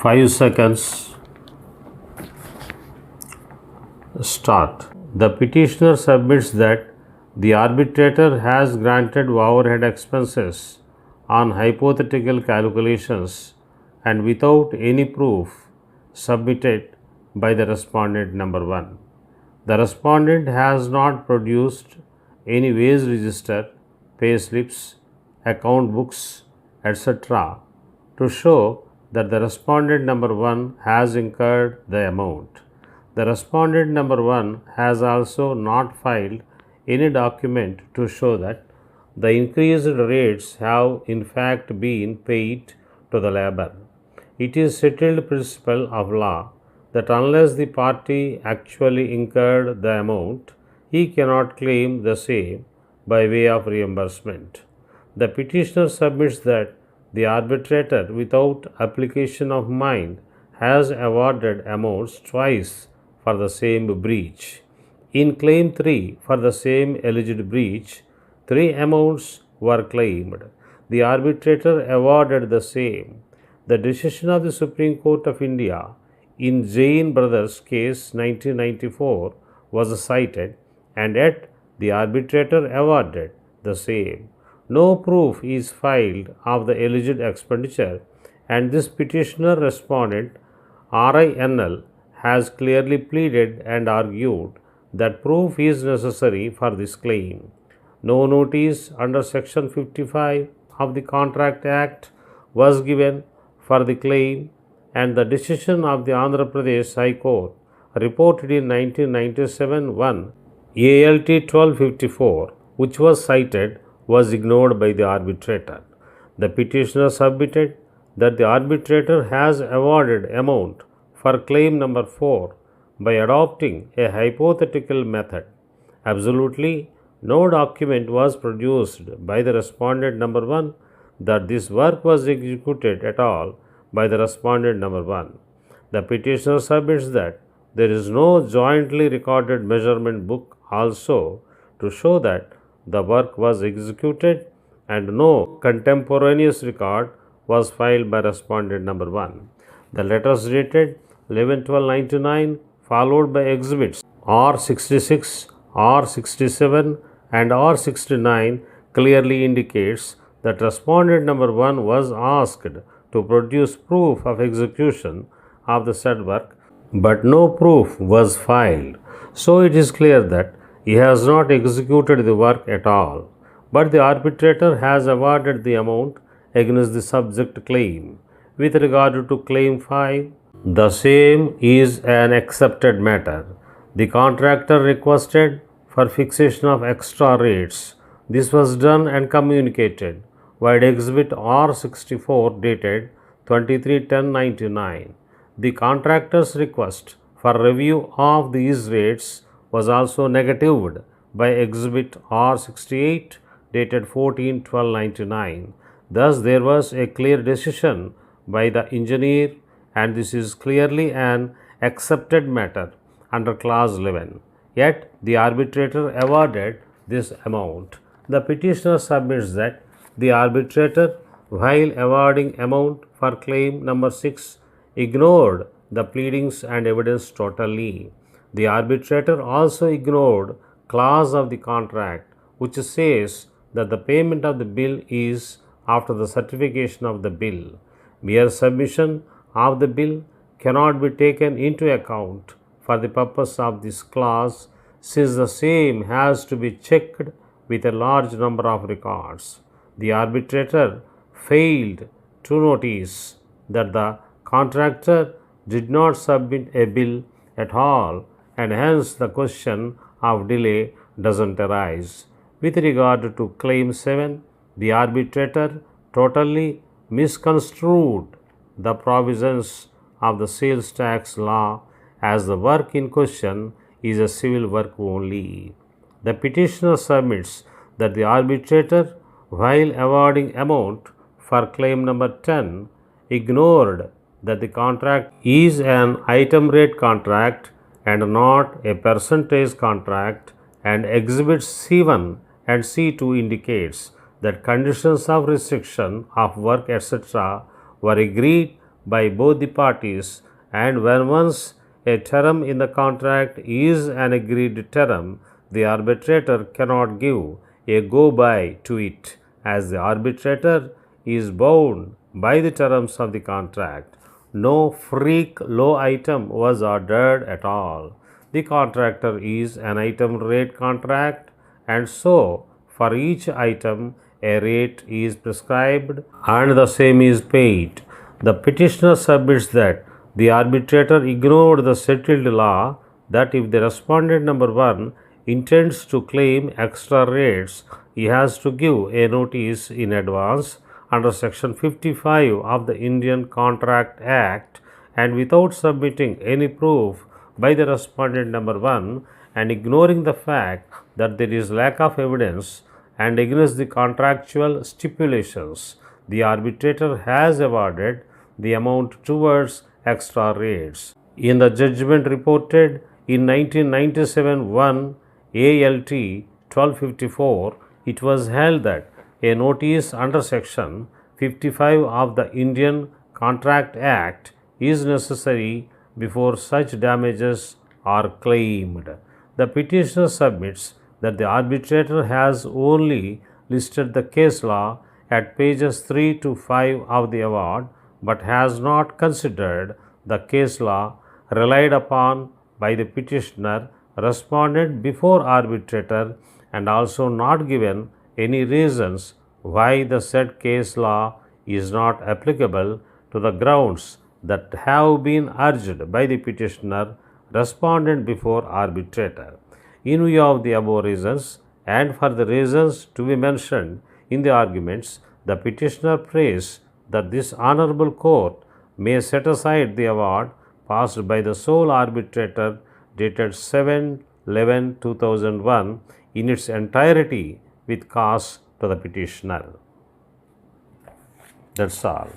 5 seconds. Start. The petitioner submits that the arbitrator has granted overhead expenses on hypothetical calculations and without any proof submitted by the respondent number 1. The respondent has not produced any wage register, pay slips, account books, etc. to show that the respondent number 1 has incurred the amount. The respondent number 1 has also not filed any document to show that the increased rates have in fact been paid to the laborer. It is settled principle of law that unless the party actually incurred the amount, he cannot claim the same by way of reimbursement. The petitioner submits that the arbitrator, without application of mind, has awarded amounts twice for the same breach. In claim 3 for the same alleged breach, 3 amounts were claimed. The arbitrator awarded the same. The decision of the Supreme Court of India in Jain Brothers case 1994 was cited, and yet the arbitrator awarded the same. No proof is filed of the alleged expenditure, and this petitioner respondent RINL has clearly pleaded and argued that proof is necessary for this claim. No notice under Section 55 of the Contract Act was given for the claim, and the decision of the Andhra Pradesh High Court reported in 1997-1 ALT 1254, which was cited, was ignored by the arbitrator. The petitioner submitted that the arbitrator has awarded amount for claim number 4 by adopting a hypothetical method. Absolutely no document was produced by the respondent number 1 that this work was executed at all by the respondent number 1. The petitioner submits that there is no jointly recorded measurement book also to show that the work was executed, and no contemporaneous record was filed by respondent number 1. The letters dated 11/12/99 followed by exhibits R66, R67 and R69 clearly indicates that respondent number 1 was asked to produce proof of execution of the said work, but no proof was filed. So it is clear that he has not executed the work at all, but the arbitrator has awarded the amount against the subject claim. With regard to claim 5, the same is an accepted matter. The contractor requested for fixation of extra rates. This was done and communicated via exhibit R64 dated 23/10/99. The contractor's request for review of these rates was also negatived by exhibit R68 dated 14/12/99. Thus there was a clear decision by the engineer, and this is clearly an accepted matter under clause 11. Yet the arbitrator awarded this amount. The petitioner submits that the arbitrator, while awarding amount for claim number 6, ignored the pleadings and evidence totally. The arbitrator also ignored clause of the contract which says that the payment of the bill is after the certification of the bill. Mere submission of the bill cannot be taken into account for the purpose of this clause, since the same has to be checked with a large number of records. The arbitrator failed to notice that the contractor did not submit a bill at all, and hence the question of delay doesn't arise. With regard to claim 7, the arbitrator totally misconstrued the provisions of the sales tax law, as the work in question is a civil work only. The petitioner submits that the arbitrator, while awarding amount for claim number 10, ignored that the contract is an item rate contract and not a percentage contract, and exhibits C1 and C2 indicates that conditions of restriction of work etc. were agreed by both the parties, and when once a term in the contract is an agreed term, the arbitrator cannot give a go-by to it, as the arbitrator is bound by the terms of the contract. No freak low item was ordered at all. The contractor is an item rate contract, and so for each item a rate is prescribed and the same is paid. The petitioner submits that the arbitrator ignored the settled law that if the respondent number 1 intends to claim extra rates, he has to give a notice in advance under section 55 of the Indian Contract Act, and without submitting any proof by the respondent number 1 and ignoring the fact that there is lack of evidence and against the contractual stipulations, the arbitrator has awarded the amount towards extra rates. In the judgment reported in 1997 1 ALT 1254, it was held that a notice under section 55 of the Indian Contract Act is necessary before such damages are claimed. The petitioner submits that the arbitrator has only listed the case law at pages 3 to 5 of the award, but has not considered the case law relied upon by the petitioner respondent before arbitrator, and also not given any reasons why the said case law is not applicable to the grounds that have been urged by the petitioner respondent before arbitrator. In view of the above reasons, and for the reasons to be mentioned in the arguments, the petitioner prays that this honorable court may set aside the award passed by the sole arbitrator dated 7/11/2001 in its entirety with cause to the petitioner. That's all.